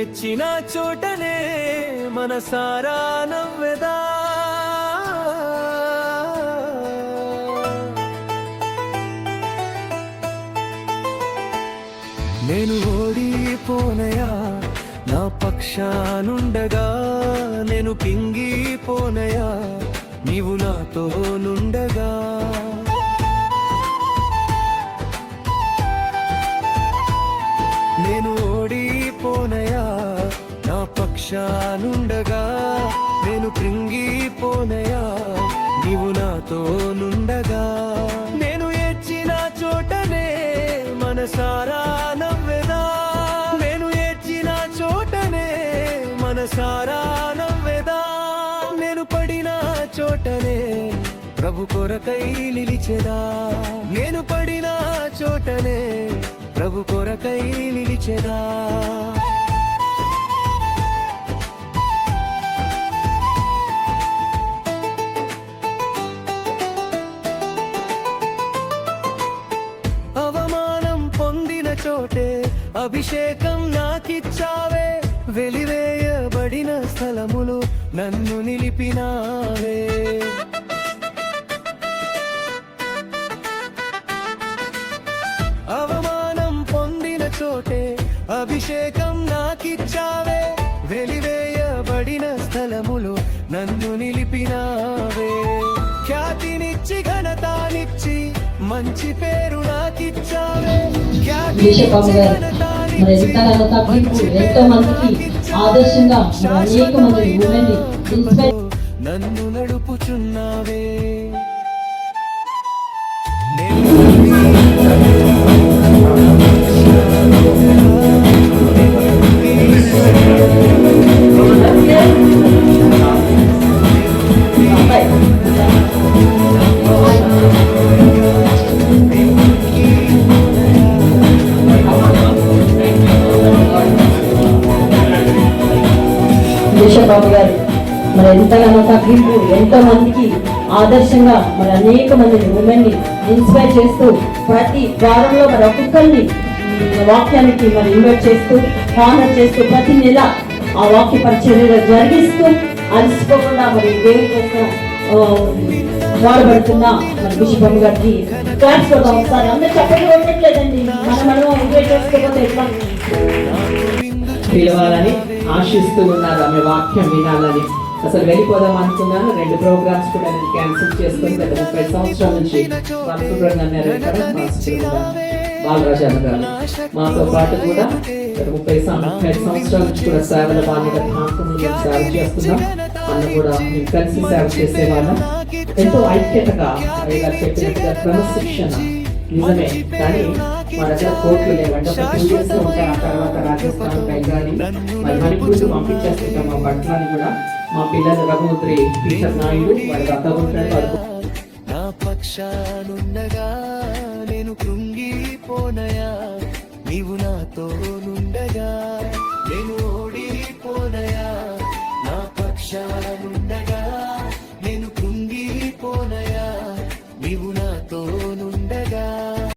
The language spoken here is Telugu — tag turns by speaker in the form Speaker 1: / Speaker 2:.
Speaker 1: ఎచ్చిన చోటనే మనసారా నవ్వెదా. నేను ఓడిపోనయా నా పక్షానుండగా, నేను పింగిపోనయా నీవు నాతో నుండగా. నేను ఓడిపోనయా నా పక్షానుండగా, నేను కృంగిపోనయా నీవు నాతో నుండగా. నేను ఏడ్చిన చోటనే మనసారా నవ్వెదా, నేను ఏడ్చిన చోటనే మనసారా నవ్వెదా. నేను పడిన చోటనే ప్రభు కొరకై నిలిచెదా, నేను పడిన చోటనే ప్రభు కొరకై నిలిచెదా. అవమానం పొందిన చోటే అభిషేకం నాకిచ్చావే, వెలివేయబడిన స్థలములు నన్ను నిలిపినావే. అవమానం పొందిన చోటే అభిషేకం నాకిచ్చావే, వెలివేయబడిన స్థలములు నన్ను నిలిపినావే. ఖ్యాతినిచ్చి ఘనతానిచ్చి మంచి పేరు నాకిచ్చావే,
Speaker 2: ఎంతో మందికి ఆదర్శంగా అనేక మంది
Speaker 1: నన్ను నడుపుచున్నావే.
Speaker 2: బాబు గారు మరి ఎంతగానో తగ్గింపు, ఎంతో మందికి ఆదర్శంగా మరి అనేక మందిని ఉమెన్ని ఇన్స్పైర్ చేస్తూ ప్రతి వారంలో మరి ఒక్కొక్కరిని వాక్యానికి మరి ఇన్వైట్ చేస్తూ హానర్ చేస్తూ ప్రతి నెల ఆ వాక్య పరిచర్యలు జరిగిస్తూ అలసిపోకుండా మరి దేవుని కోసం వాడబడుతున్న మరి బిషప్ గారికి క్లాస్ కూడా ఒకసారి అందరూ చెప్పండి ఉండట్లేదండి. మనం ఇన్వైట్ చేసుకోకపోతే ఎట్లా
Speaker 3: పిలవాలని ఆశిస్తూ ఉన్నారు, ఆమె వాక్యం వినాలని. అసలు వెళ్ళిపోదాం అనుకున్నాను, 2 ప్రోగ్రామ్స్ కూడా నేను క్యాన్సిల్ చేసుకుని గత 30 సంవత్సరాల నుంచి బాలరాజాను గారు మాతో పాటు కూడా గత 30 సంవత్సరాల నుంచి కూడా సేవల బాధ్యత ప్రాంతంలో సేవ చేస్తున్నాం. అన్న కూడా మేము కలిసి సేవ చేసేవాళ్ళం. ఎంతో ఐక్యతగా చెప్పినట్టుగా క్రమశిక్షణ నిజమే, కానీ మా దగ్గర కోర్టులు లేవండి. ఒక 2 years ఉంటాయి, ఆ తర్వాత రాజస్థాన్ బెంగాలీ మరి మణిపూర్కి పంపించేస్తుంటాం మా బట్టలని కూడా. మా పిల్లలు రఘుముద్రి టీచర్ నాయుడు వాడి వద్ద ఉంటాడు.
Speaker 1: నా పక్షానుండగా నేను కృంగిపోనయా